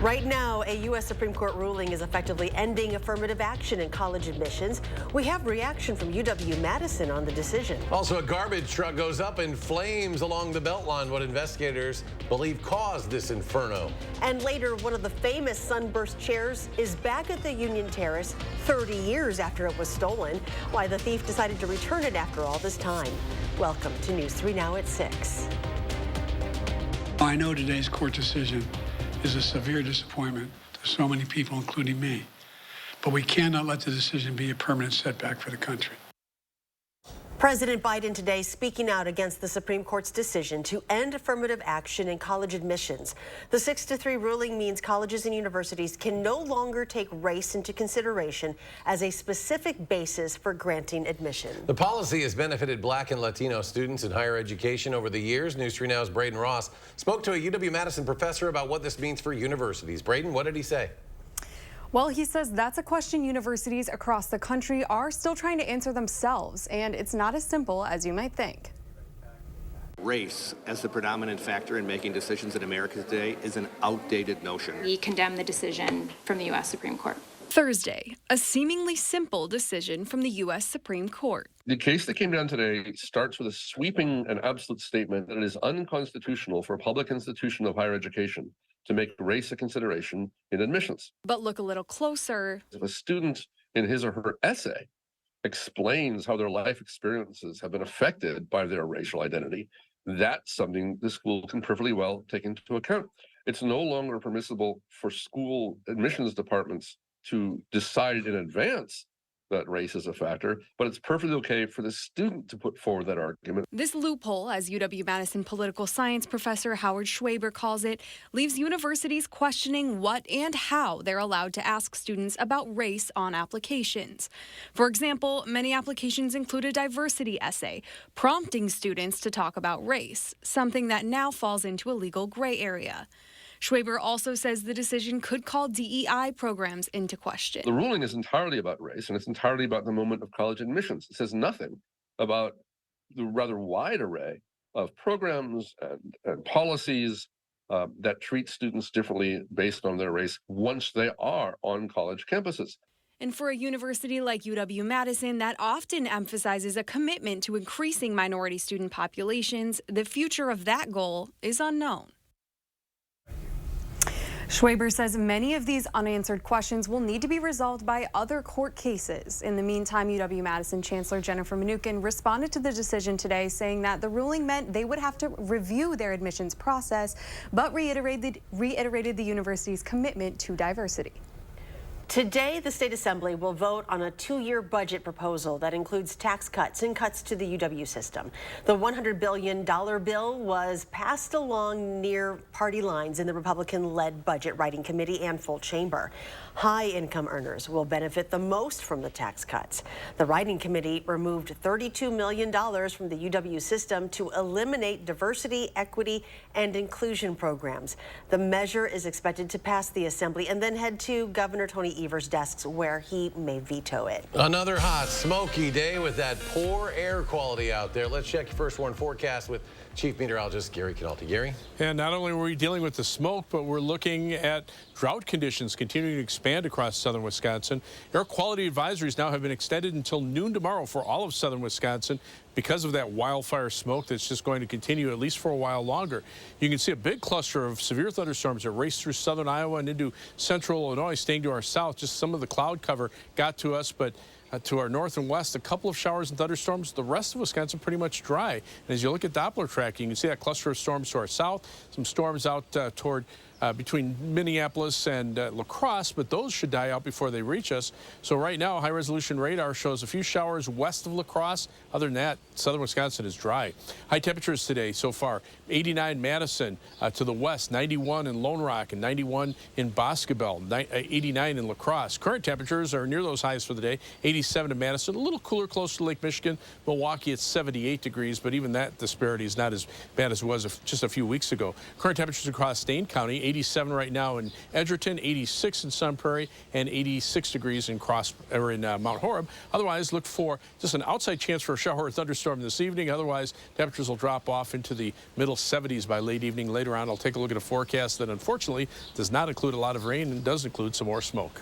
Right now, a U.S. Supreme Court ruling is effectively ending affirmative action in college admissions. We have reaction from UW-Madison on the decision. Also, a garbage truck goes up in flames along the Beltline, what investigators believe caused this inferno. And later, one of the famous sunburst chairs is back at the Union Terrace 30 years after it was stolen. Why the thief decided to return it after all this time. Welcome to News 3 Now at 6. I know today's court decision is a severe disappointment to so many people, including me. But we cannot let the decision be a permanent setback for the country. President Biden today speaking out against the Supreme Court's decision to end affirmative action in college admissions. The 6-3 ruling means colleges and universities can no longer take race into consideration as a specific basis for granting admission. The policy has benefited Black and Latino students in higher education over the years. News 3 Now's Braden Ross spoke to a UW-Madison professor about what this means for universities. Braden, what did he say? Well, he says that's a question universities across the country are still trying to answer themselves, and it's not as simple as you might think. Race as the predominant factor in making decisions in America today is an outdated notion. We condemn the decision from the U.S. Supreme Court. Thursday, a seemingly simple decision from the U.S. Supreme Court. The case that came down today starts with a sweeping and absolute statement that it is unconstitutional for a public institution of higher education to make race a consideration in admissions. But look a little closer. If a student in his or her essay explains how their life experiences have been affected by their racial identity, that's something the school can perfectly well take into account. It's no longer permissible for school admissions departments to decide in advance that race is a factor, but it's perfectly okay for the student to put forward that argument. This loophole, as UW-Madison political science professor Howard Schwaber calls it, leaves universities questioning what and how they're allowed to ask students about race on applications. For example, many applications include a diversity essay, prompting students to talk about race, something that now falls into a legal gray area. Schwaber also says the decision could call DEI programs into question. The ruling is entirely about race, and it's entirely about the moment of college admissions. It says nothing about the rather wide array of programs and policies that treat students differently based on their race once they are on college campuses. And for a university like UW-Madison that often emphasizes a commitment to increasing minority student populations, the future of that goal is unknown. Schwaber says many of these unanswered questions will need to be resolved by other court cases. In the meantime, UW-Madison Chancellor Jennifer Mnuchin responded to the decision today, saying that the ruling meant they would have to review their admissions process, but reiterated the university's commitment to diversity. Today, the State Assembly will vote on a 2-year budget proposal that includes tax cuts and cuts to the UW system. The $100 billion bill was passed along near party lines in the Republican-led Budget Writing Committee and full chamber. High-income earners will benefit the most from the tax cuts. The Writing Committee removed $32 million from the UW system to eliminate diversity, equity, and inclusion programs. The measure is expected to pass the Assembly and then head to Governor Tony Evers' desks, where he may veto it. Another hot, smoky day with that poor air quality out there. Let's check your first warn forecast with Chief Meteorologist Gary Canalti. Gary? And not only were we dealing with the smoke, but we're looking at drought conditions continuing to expand across southern Wisconsin. Air quality advisories now have been extended until noon tomorrow for all of southern Wisconsin because of that wildfire smoke that's just going to continue at least for a while longer. You can see a big cluster of severe thunderstorms that race through southern Iowa and into central Illinois, staying to our south. Just some of the cloud cover got to us, but to our north and west, a couple of showers and thunderstorms. The rest of Wisconsin pretty much dry. And as you look at Doppler tracking, you can see that cluster of storms to our south, some storms out toward between Minneapolis and La Crosse, but those should die out before they reach us. So right now, high-resolution radar shows a few showers west of La Crosse. Other than that, southern Wisconsin is dry. High temperatures today so far: 89 Madison to the west, 91 in Lone Rock, and 91 in Boscobel, 89 in La Crosse. Current temperatures are near those highs for the day: 87 in Madison, a little cooler close to Lake Michigan. Milwaukee at 78 degrees, but even that disparity is not as bad as it was just a few weeks ago. Current temperatures across Dane County: 87 right now in Edgerton, 86 in Sun Prairie, and 86 degrees in Mount Horeb. Otherwise, look for just an outside chance for a shower or thunderstorm this evening. Otherwise, temperatures will drop off into the middle 70s by late evening. Later on, I'll take a look at a forecast that unfortunately does not include a lot of rain and does include some more smoke.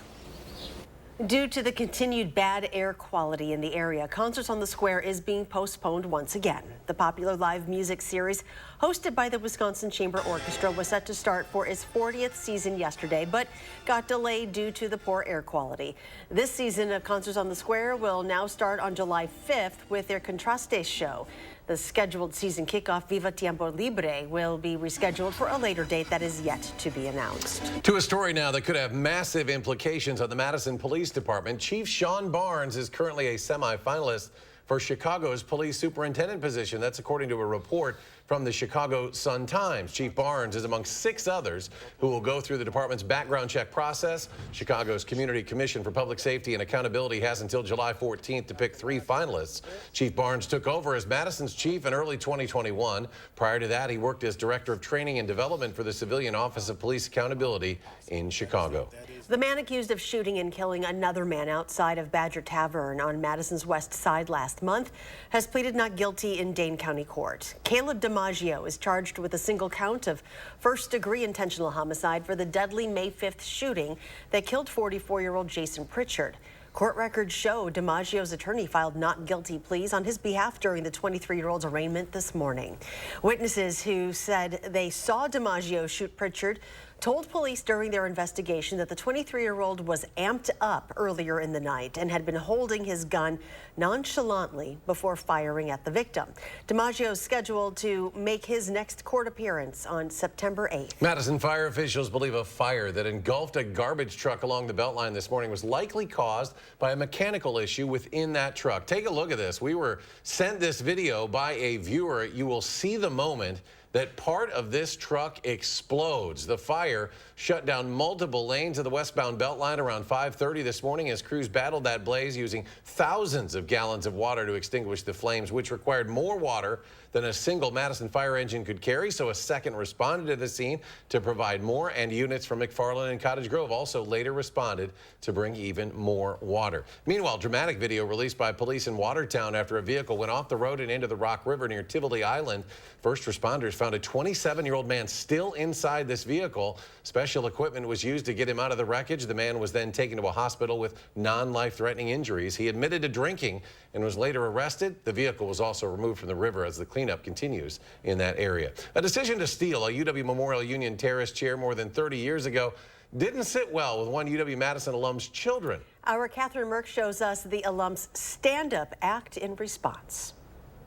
Due to the continued bad air quality in the area, Concerts on the Square is being postponed once again. The popular live music series hosted by the Wisconsin Chamber Orchestra was set to start for its 40th season yesterday, but got delayed due to the poor air quality. This season of Concerts on the Square will now start on July 5th with their Contrastes show. The scheduled season kickoff, Viva Tiempo Libre, will be rescheduled for a later date that is yet to be announced. To a story now that could have massive implications on the Madison Police Department. Chief Sean Barnes is currently a semifinalist for Chicago's police superintendent position. That's according to a report from the Chicago Sun-Times. Chief Barnes is among 6 others who will go through the department's background check process. Chicago's Community Commission for Public Safety and Accountability has until July 14th to pick 3 finalists. Chief Barnes took over as Madison's chief in early 2021. Prior to that, he worked as Director of Training and Development for the Civilian Office of Police Accountability in Chicago. The man accused of shooting and killing another man outside of Badger Tavern on Madison's west side last month has pleaded not guilty in Dane County Court. Caleb DiMaggio is charged with a single count of first-degree intentional homicide for the deadly May 5th shooting that killed 44-year-old Jason Pritchard. Court records show DiMaggio's attorney filed not guilty pleas on his behalf during the 23-year-old's arraignment this morning. Witnesses who said they saw DiMaggio shoot Pritchard told police during their investigation that the 23-year-old was amped up earlier in the night and had been holding his gun nonchalantly before firing at the victim. DiMaggio is scheduled to make his next court appearance on September 8th. Madison fire officials believe a fire that engulfed a garbage truck along the Beltline this morning was likely caused by a mechanical issue within that truck. Take a look at this. We were sent this video by a viewer. You will see the moment that part of this truck explodes. The fire shut down multiple lanes of the westbound Beltline around 5:30 this morning as crews battled that blaze using thousands of gallons of water to extinguish the flames, which required more water than a single Madison fire engine could carry. So a second responded to the scene to provide more, and units from McFarland and Cottage Grove also later responded to bring even more water. Meanwhile, dramatic video released by police in Watertown after a vehicle went off the road and into the Rock River near Tivoli Island. First responders found a 27-year-old man still inside this vehicle. Special equipment was used to get him out of the wreckage. The man was then taken to a hospital with non-life-threatening injuries. He admitted to drinking and was later arrested. The vehicle was also removed from the river as the cleanup continues in that area. A decision to steal a UW Memorial Union terrace chair more than 30 years ago didn't sit well with one UW-Madison alum's children. Our Catherine Merck shows us the alum's stand-up act in response.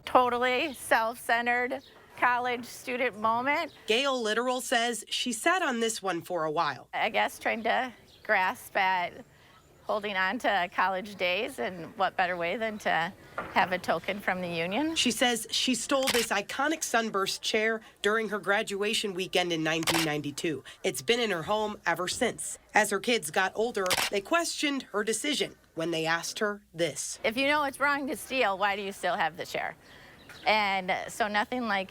Totally self-centered college student moment. Gail Literal says she sat on this one for a while. I guess trying to grasp at holding on to college days, and what better way than to have a token from the union. She says she stole this iconic sunburst chair during her graduation weekend in 1992. It's been in her home ever since. As her kids got older, they questioned her decision when they asked her this. If you know it's wrong to steal, why do you still have the chair? And so nothing like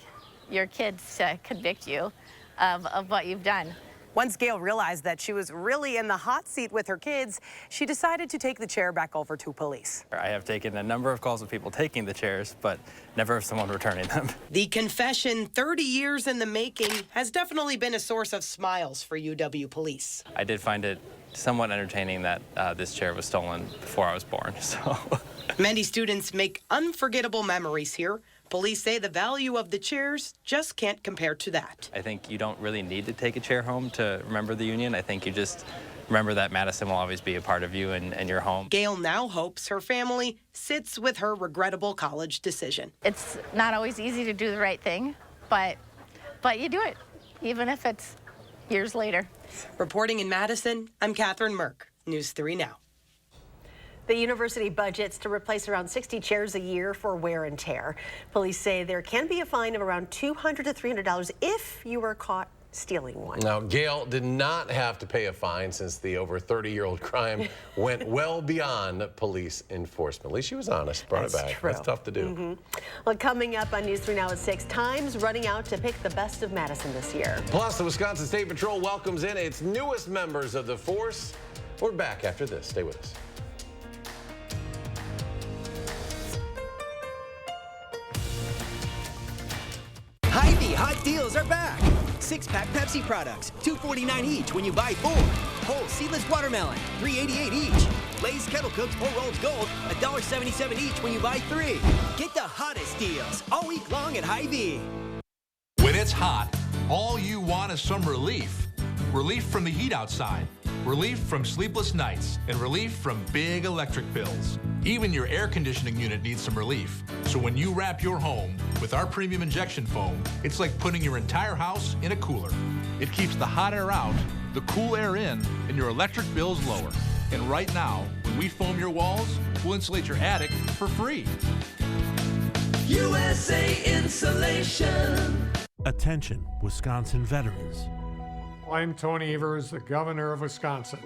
your kids to convict you of what you've done. Once Gail realized that she was really in the hot seat with her kids, she decided to take the chair back over to police. I have taken a number of calls of people taking the chairs, but never of someone returning them. The confession, 30 years in the making, has definitely been a source of smiles for UW police. I did find it somewhat entertaining that this chair was stolen before I was born, so. Many students make unforgettable memories here. Police say the value of the chairs just can't compare to that. I think you don't really need to take a chair home to remember the union. I think you just remember that Madison will always be a part of you and your home. Gail now hopes her family sits with her regrettable college decision. It's not always easy to do the right thing, but you do it, even if it's years later. Reporting in Madison, I'm Catherine Merck, News 3 Now. The university budgets to replace around 60 chairs a year for wear and tear. Police say there can be a fine of around $200 to $300 if you were caught stealing one. Now, Gail did not have to pay a fine since the over 30-year-old crime went well beyond police enforcement. At least she was honest, brought it back. True. That's tough to do. Well, coming up on News 3 Now at 6, Time's running out to pick the best of Madison this year. Plus, the Wisconsin State Patrol welcomes in its newest members of the force. We're back after this. Stay with us. Hy-Vee hot deals are back. 6-pack Pepsi products, $2.49 each when you buy 4. Whole seedless watermelon, $3.88 each. Lay's Kettle Cooked 4 rolls gold, $1.77 each when you buy 3. Get the hottest deals all week long at Hy-Vee. When it's hot, all you want is some relief. Relief from the heat outside, relief from sleepless nights, and relief from big electric bills. Even your air conditioning unit needs some relief. So when you wrap your home with our premium injection foam, it's like putting your entire house in a cooler. It keeps the hot air out, the cool air in, and your electric bills lower. And right now, when we foam your walls, we'll insulate your attic for free. USA Insulation. Attention, Wisconsin veterans. I'm Tony Evers, the governor of Wisconsin.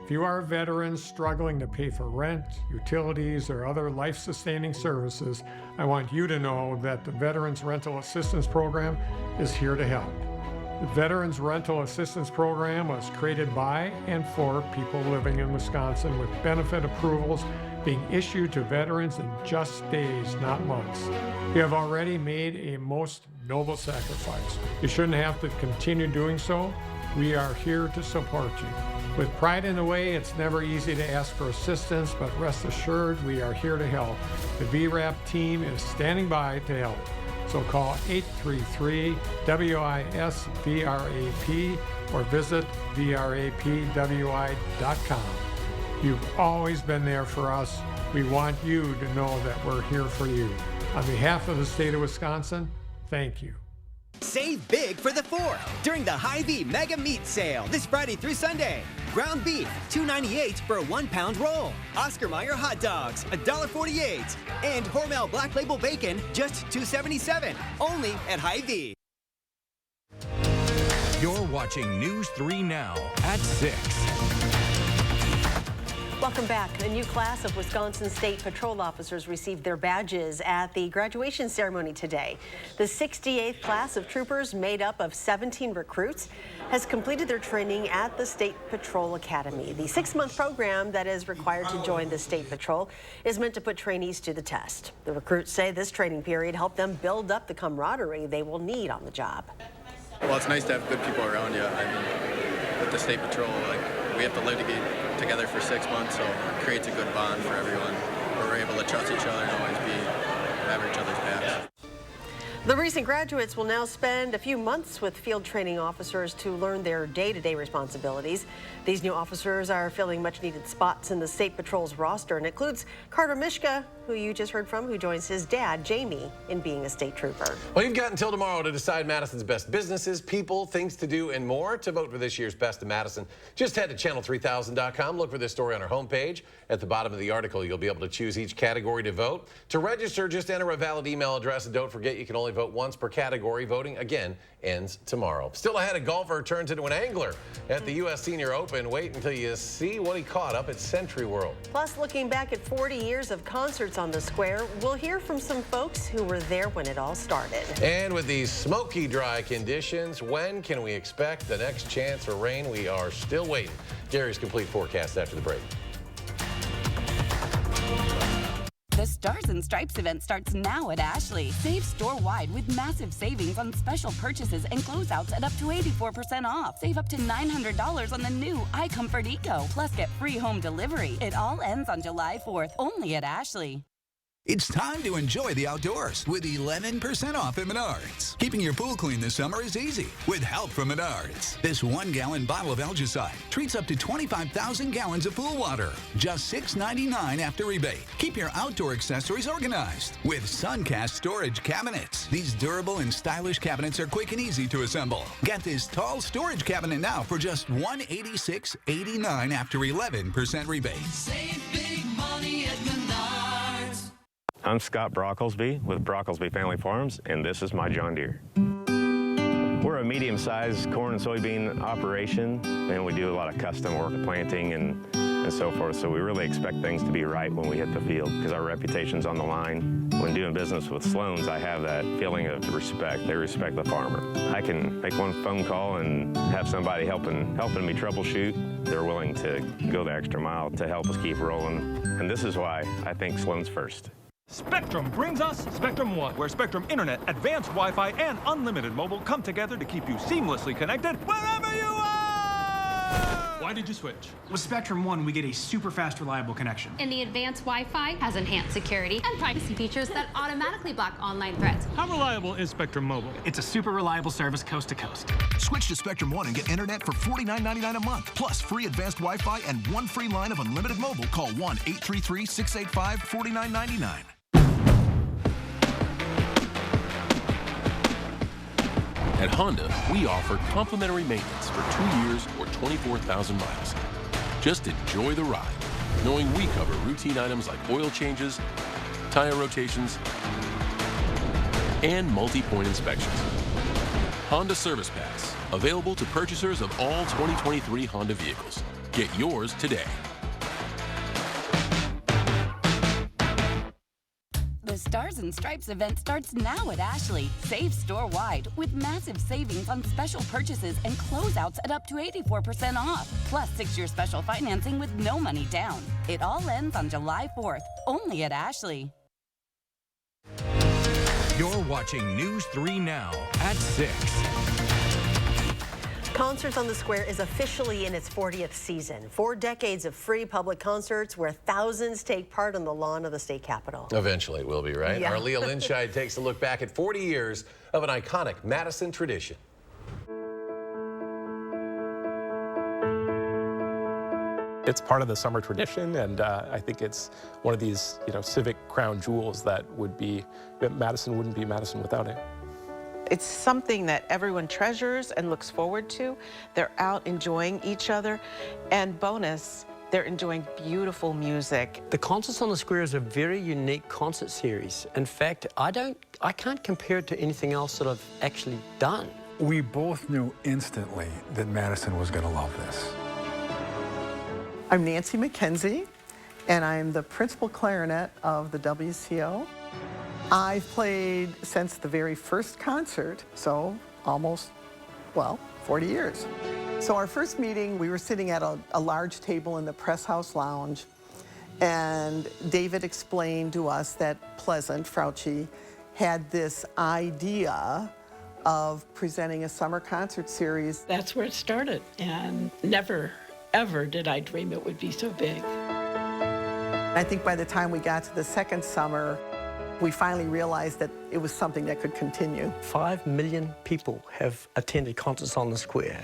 If you are a veteran struggling to pay for rent, utilities, or other life-sustaining services, I want you to know that the Veterans Rental Assistance Program is here to help. The Veterans Rental Assistance Program was created by and for people living in Wisconsin, with benefit approvals being issued to veterans in just days, not months. You have already made a most noble sacrifice. You shouldn't have to continue doing so. We are here to support you. With pride in the way, it's never easy to ask for assistance, but rest assured we are here to help. The VRAP team is standing by to help. So call 833-WISC-VRAP or visit VRAPWI.com. You've always been there for us. We want you to know that we're here for you. On behalf of the state of Wisconsin, thank you. Save big for the 4th during the Hy-Vee Mega Meat Sale this Friday through Sunday. Ground beef, $2.98 for a 1-pound roll. Oscar Mayer hot dogs, $1.48. And Hormel Black Label Bacon, just $2.77. Only at Hy-Vee. You're watching News 3 Now at 6. Welcome back. A new class of Wisconsin State Patrol officers received their badges at the graduation ceremony today. The 68th class of troopers, made up of 17 recruits, has completed their training at the State Patrol Academy. The 6-month program that is required to join the State Patrol is meant to put trainees to the test. The recruits say this training period helped them build up the camaraderie they will need on the job. Well, it's nice to have good people around you. I mean, with the State Patrol, we have to live together for 6 months, so it creates a good bond for everyone, where we're able to trust each other and always have each other's backs. The recent graduates will now spend a few months with field training officers to learn their day-to-day responsibilities. These new officers are filling much-needed spots in the State Patrol's roster, and includes Carter Mishka, who you just heard from, who joins his dad, Jamie, in being a state trooper. Well, you've got until tomorrow to decide Madison's best businesses, people, things to do, and more. To vote for this year's Best of Madison, just head to channel3000.com. Look for this story on our homepage. At the bottom of the article, you'll be able to choose each category to vote. To register, just enter a valid email address, and don't forget you can only vote once per category. Voting, again, ends tomorrow. Still ahead, a golfer turns into an angler at the U.S. Senior Open. Wait until you see what he caught up at Century World. Plus, looking back at 40 years of concerts on the square, we'll hear from some folks who were there when it all started. And with these smoky, dry conditions, when can we expect the next chance for rain? We are still waiting. Gary's complete forecast after the break. The Stars and Stripes event starts now at Ashley. Save store-wide with massive savings on special purchases and closeouts at up to 84% off. Save up to $900 on the new iComfort Eco. Plus, get free home delivery. It all ends on July 4th, only at Ashley. It's time to enjoy the outdoors with 11% off at Menards. Keeping your pool clean this summer is easy with help from Menards. This 1-gallon bottle of Algicide treats up to 25,000 gallons of pool water. Just $6.99 after rebate. Keep your outdoor accessories organized with Suncast storage cabinets. These durable and stylish cabinets are quick and easy to assemble. Get this tall storage cabinet now for just $186.89 after 11% rebate. Save big money at Menards. I'm Scott Brocklesby with Brocklesby Family Farms, and this is my John Deere. We're a medium-sized corn and soybean operation, and we do a lot of custom work, planting and so forth. So we really expect things to be right when we hit the field because our reputation's on the line. When doing business with Sloan's, I have that feeling of respect. They respect the farmer. I can make one phone call and have somebody helping me troubleshoot. They're willing to go the extra mile to help us keep rolling. And this is why I think Sloan's first. Spectrum brings us Spectrum One, where Spectrum Internet, advanced Wi-Fi, and unlimited mobile come together to keep you seamlessly connected wherever you are! Why did you switch? With Spectrum One, we get a super fast, reliable connection. And the advanced Wi-Fi has enhanced security and privacy features that automatically block online threats. How reliable is Spectrum Mobile? It's a super reliable service coast to coast. Switch to Spectrum One and get internet for $49.99 a month, plus free advanced Wi-Fi and one free line of unlimited mobile. Call 1-833-685-4999. At Honda, we offer complimentary maintenance for 2 years or 24,000 miles. Just enjoy the ride, knowing we cover routine items like oil changes, tire rotations, and multi-point inspections. Honda Service Pass, available to purchasers of all 2023 Honda vehicles. Get yours today. The Stars and Stripes event starts now at Ashley. Save store-wide with massive savings on special purchases and closeouts at up to 84% off. Plus 6-year special financing with no money down. It all ends on July 4th, only at Ashley. You're watching News 3 Now at 6. Concerts on the Square is officially in its 40th season. 4 decades of free public concerts where thousands take part on the lawn of the state capitol. Eventually it will be, right? Yeah. Our Leah Linscheid takes a look back at 40 years of an iconic Madison tradition. It's part of the summer tradition, and I think it's one of these, civic crown jewels that Madison wouldn't be Madison without it. It's something that everyone treasures and looks forward to. They're out enjoying each other, and bonus, they're enjoying beautiful music. The Concerts on the Square is a very unique concert series. In fact, I can't compare it to anything else that I've actually done. We both knew instantly that Madison was going to love this. I'm Nancy McKenzie, and I'm the principal clarinet of the WCO. I've played since the very first concert, so almost, 40 years. So our first meeting, we were sitting at a large table in the Press House Lounge, and David explained to us that Pleasant, Frauchi, had this idea of presenting a summer concert series. That's where it started, and never, ever did I dream it would be so big. I think by the time we got to the second summer, we finally realized that it was something that could continue. 5 million people have attended Concerts on the Square.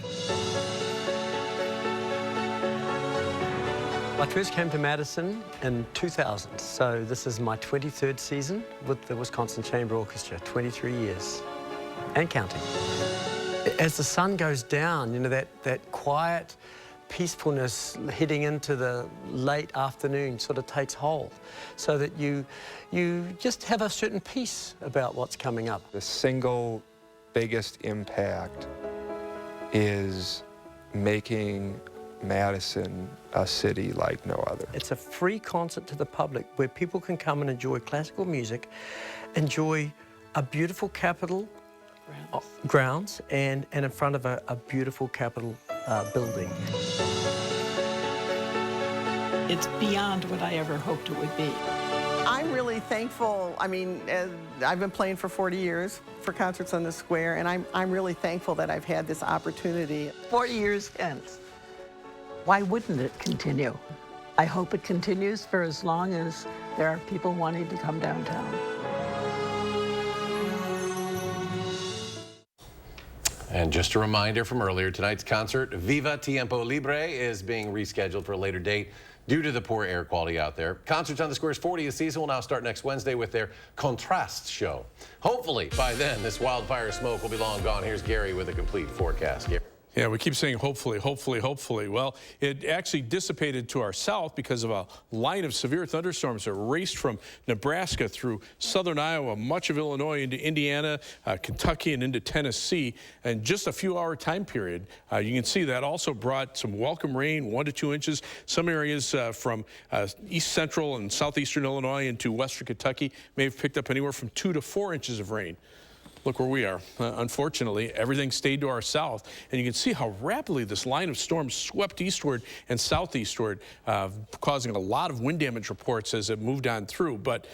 I first came to Madison in 2000, so this is my 23rd season with the Wisconsin Chamber Orchestra, 23 years, and counting. As the sun goes down, that quiet peacefulness heading into the late afternoon sort of takes hold, so that you just have a certain peace about what's coming up. The single biggest impact is making Madison a city like no other. It's a free concert to the public where people can come and enjoy classical music, enjoy a beautiful Capitol grounds, and in front of a beautiful Capitol building. It's beyond what I ever hoped it would be. I'm really thankful. I mean, I've been playing for 40 years for Concerts on the Square, and I'm really thankful that I've had this opportunity. 40 years hence, why wouldn't it continue? I hope it continues for as long as there are people wanting to come downtown. And just a reminder from earlier, tonight's concert, Viva Tiempo Libre, is being rescheduled for a later date due to the poor air quality out there. Concerts on the Square's 40th season will now start next Wednesday with their Contrast show. Hopefully, by then, this wildfire smoke will be long gone. Here's Gary with a complete forecast. Gary. Yeah, we keep saying hopefully, hopefully, hopefully. Well, it actually dissipated to our south because of a line of severe thunderstorms that raced from Nebraska through southern Iowa, much of Illinois into Indiana, Kentucky, and into Tennessee in just a few-hour time period. You can see that also brought some welcome rain, 1 to 2 inches. Some areas from east central and southeastern Illinois into western Kentucky may have picked up anywhere from 2 to 4 inches of rain. Look where we are. Unfortunately, everything stayed to our south, and you can see how rapidly this line of storms swept eastward and southeastward, causing a lot of wind damage reports as it moved on through. But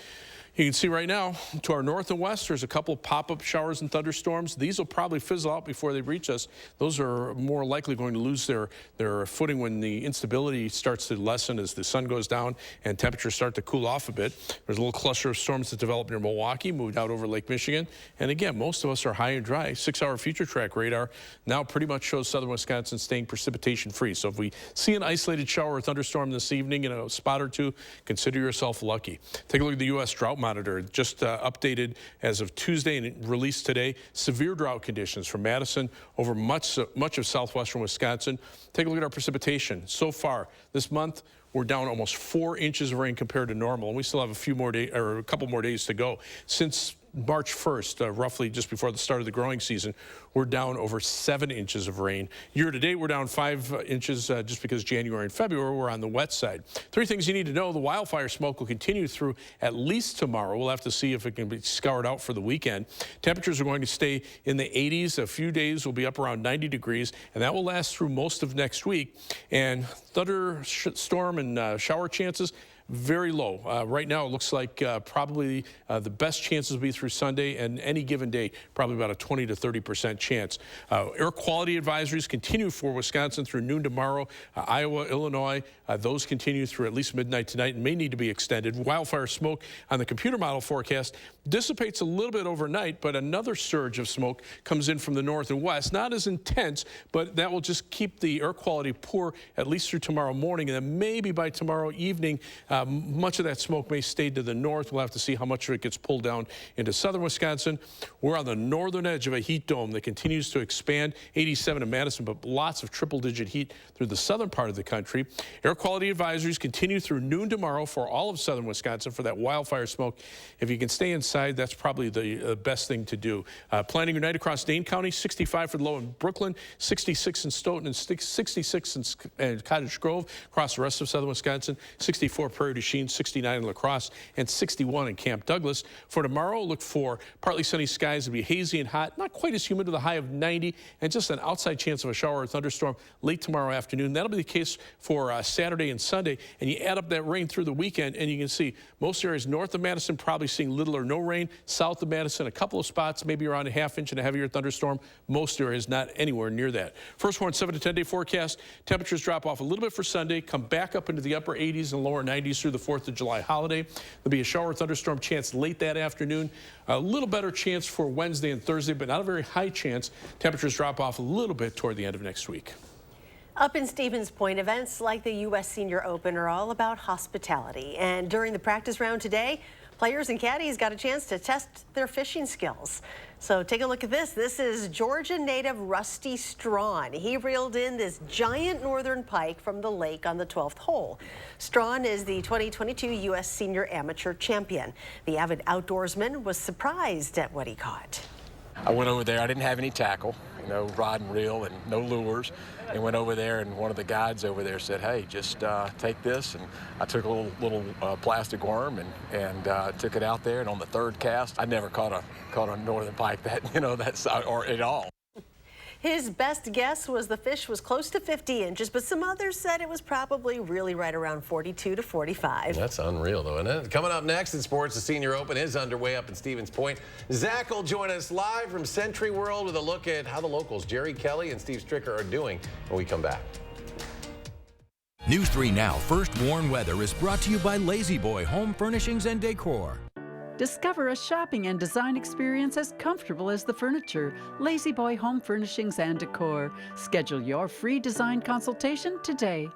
you can see right now, to our north and west, there's a couple of pop-up showers and thunderstorms. These will probably fizzle out before they reach us. Those are more likely going to lose their footing when the instability starts to lessen as the sun goes down and temperatures start to cool off a bit. There's a little cluster of storms that developed near Milwaukee, moved out over Lake Michigan. And again, most of us are high and dry. 6-hour future track radar now pretty much shows southern Wisconsin staying precipitation-free. So if we see an isolated shower or thunderstorm this evening in a spot or two, consider yourself lucky. Take a look at the U.S. drought monitor, just updated as of Tuesday and released today. Severe drought conditions from Madison over much of southwestern Wisconsin. Take a look at our precipitation. So far this month, we're down almost 4 inches of rain compared to normal, and we still have a couple more days to go. Since March 1st, roughly just before the start of the growing season, we're down over 7 inches of rain. Year to date, we're down 5 inches just because January and February were on the wet side. 3 things you need to know. The wildfire smoke will continue through at least tomorrow. We'll have to see if it can be scoured out for the weekend. Temperatures are going to stay in the 80s. A few days will be up around 90 degrees, and that will last through most of next week. And thunderstorm and shower chances, very low. Right now, it looks like probably the best chances will be through Sunday, and any given day, probably about a 20 to 30% chance. Air quality advisories continue for Wisconsin through noon tomorrow. Iowa, Illinois, those continue through at least midnight tonight and may need to be extended. Wildfire smoke on the computer model forecast dissipates a little bit overnight, but another surge of smoke comes in from the north and west. Not as intense, but that will just keep the air quality poor at least through tomorrow morning, and then maybe by tomorrow evening, much of that smoke may stay to the north. We'll have to see how much of it gets pulled down into southern Wisconsin. We're on the northern edge of a heat dome that continues to expand. 87 in Madison, but lots of triple-digit heat through the southern part of the country. Air quality advisories continue through noon tomorrow for all of southern Wisconsin for that wildfire smoke. If you can stay inside, that's probably the best thing to do. Planning your night across Dane County, 65 for the low in Brooklyn, 66 in Stoughton, and 66 in Cottage Grove. Across the rest of southern Wisconsin, 64 Prairie du Chien, 69 in La Crosse, and 61 in Camp Douglas. For tomorrow, look for partly sunny skies. It'll be hazy and hot, not quite as humid with a high of 90, and just an outside chance of a shower or thunderstorm late tomorrow afternoon. That'll be the case for Saturday and Sunday, and you add up that rain through the weekend, and you can see most areas north of Madison probably seeing little or no rain. South of Madison, a couple of spots, maybe around a half-inch and a heavier thunderstorm. Most areas not anywhere near that. First warn 7 to 10 day forecast. Temperatures drop off a little bit for Sunday, come back up into the upper 80s and lower 90s through the 4th of July holiday. There'll be a shower or thunderstorm chance late that afternoon. A little better chance for Wednesday and Thursday, but not a very high chance. Temperatures drop off a little bit toward the end of next week. Up in Stevens Point, events like the U.S. Senior Open are all about hospitality. And during the practice round today, players and caddies got a chance to test their fishing skills. So take a look at this. This is Georgia native Rusty Strawn. He reeled in this giant northern pike from the lake on the 12th hole. Strawn is the 2022 U.S. Senior Amateur Champion. The avid outdoorsman was surprised at what he caught. I went over there. I didn't have any tackle, rod and reel and no lures. And went over there, and one of the guides over there said, "Hey, just take this." And I took a little plastic worm and took it out there. And on the third cast, I never caught a northern pike that size or at all. His best guess was the fish was close to 50 inches, but some others said it was probably really right around 42 to 45. That's unreal, though, isn't it? Coming up next in sports, the Senior Open is underway up in Stevens Point. Zach will join us live from Century World with a look at how the locals, Jerry Kelly and Steve Stricker, are doing when we come back. News 3 Now First Warn Weather is brought to you by Lazy Boy Home Furnishings and Decor. Discover a shopping and design experience as comfortable as the furniture. Lazy Boy Home Furnishings and Decor. Schedule your free design consultation today.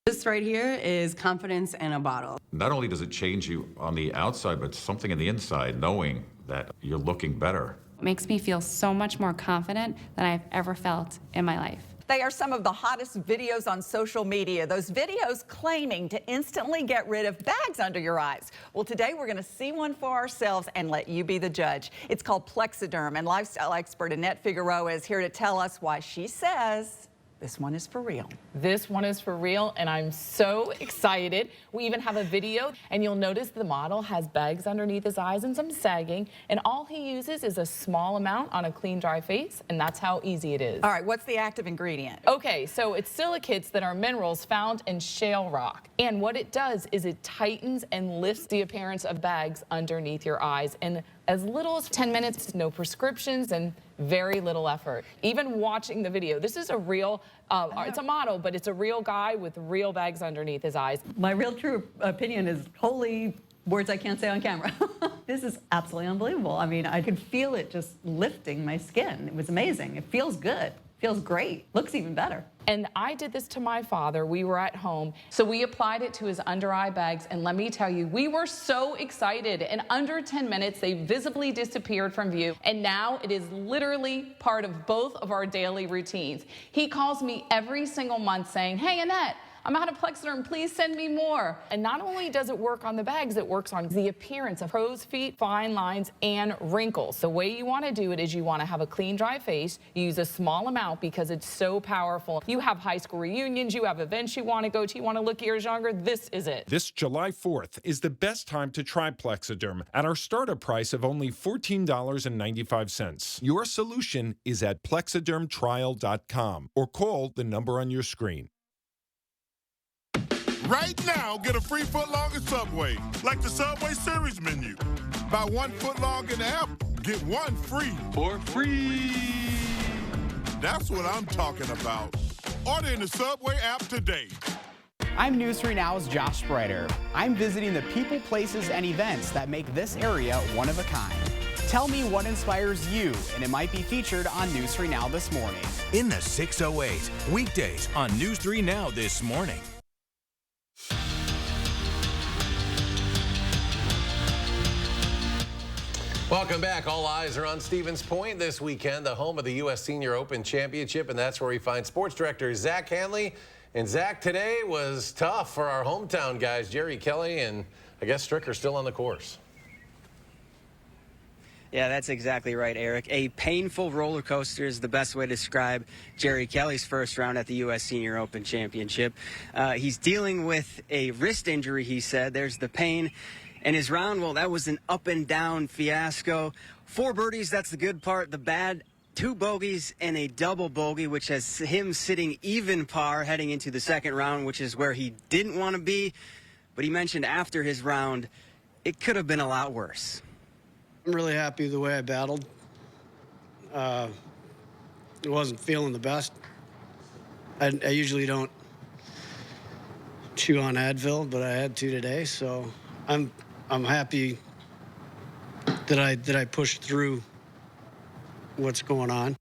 This right here is confidence in a bottle. Not only does it change you on the outside, but something in the inside, knowing that you're looking better. makes me feel so much more confident than I've ever felt in my life. They are some of the hottest videos on social media. Those videos claiming to instantly get rid of bags under your eyes. Well, today we're going to see one for ourselves and let you be the judge. It's called Plexiderm, and lifestyle expert Annette Figueroa is here to tell us why she says this one is for real. This one is for real, and I'm so excited. We even have a video, and you'll notice the model has bags underneath his eyes and some sagging, and all he uses is a small amount on a clean, dry face, and that's how easy it is. All right, what's the active ingredient? Okay, so it's silicates that are minerals found in shale rock, and what it does is it tightens and lifts the appearance of bags underneath your eyes in as little as 10 minutes, no prescriptions, and very little effort. Even watching the video, this is a real, it's a model, but it's a real guy with real bags underneath his eyes. My real true opinion is holy words I can't say on camera. This is absolutely unbelievable. I mean, I could feel it just lifting my skin. It was amazing. It feels good. Feels great. Looks even better. And I did this to my father. We were at home, so we applied it to his under eye bags, and let me tell you, we were so excited. In under 10 minutes, they visibly disappeared from view, and now it is literally part of both of our daily routines. He calls me every single month saying, "Hey, Annette, I'm out of Plexiderm, please send me more." And not only does it work on the bags, it works on the appearance of crow's feet, fine lines, and wrinkles. The way you want to do it is you want to have a clean, dry face. You use a small amount because it's so powerful. You have high school reunions, you have events you want to go to, you want to look years younger, this is it. This July 4th is the best time to try Plexiderm at our startup price of only $14.95. Your solution is at plexidermtrial.com or call the number on your screen. Right now, get a free footlong at Subway, like the Subway Series menu. Buy 1 footlong in the app, get 1 free. For free. That's what I'm talking about. Order in the Subway app today. I'm News 3 Now's Josh Spreiter. I'm visiting the people, places, and events that make this area one of a kind. Tell me what inspires you, and it might be featured on News 3 Now this morning. In the 608, weekdays on News 3 Now this morning. Welcome back. All eyes are on Stevens Point this weekend, the home of the U.S. Senior Open Championship, and that's where we find sports director Zach Hanley. And Zach, today was tough for our hometown guys, Jerry Kelly, and I guess Stricker still on the course. Yeah, that's exactly right, Eric. A painful roller coaster is the best way to describe Jerry Kelly's first round at the U.S. Senior Open Championship. He's dealing with a wrist injury, he said. There's the pain. And his round, well, that was an up-and-down fiasco. 4 birdies, that's the good part. The bad, 2 bogeys and a double bogey, which has him sitting even par heading into the second round, which is where he didn't want to be. But he mentioned after his round, it could have been a lot worse. I'm really happy with the way I battled. I wasn't feeling the best. I usually don't chew on Advil, but I had to today, so I'm happy that I pushed through what's going on.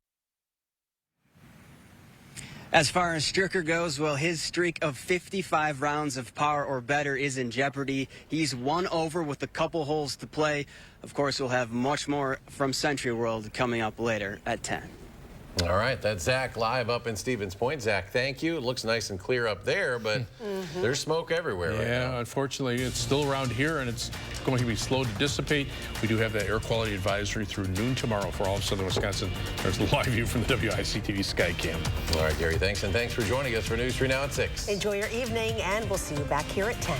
As far as Stricker goes, well, his streak of 55 rounds of par or better is in jeopardy. He's 1 over with a couple holes to play. Of course, we'll have much more from Century World coming up later at 10. All right, that's Zach live up in Stevens Point. Zach, thank you. It looks nice and clear up there, but there's smoke everywhere right now. Yeah, unfortunately, it's still around here, and it's going to be slow to dissipate. We do have that air quality advisory through noon tomorrow for all of southern Wisconsin. There's a live view from the WISC-TV Skycam. All right, Gary, thanks, and thanks for joining us for News 3 Now at 6. Enjoy your evening, and we'll see you back here at 10.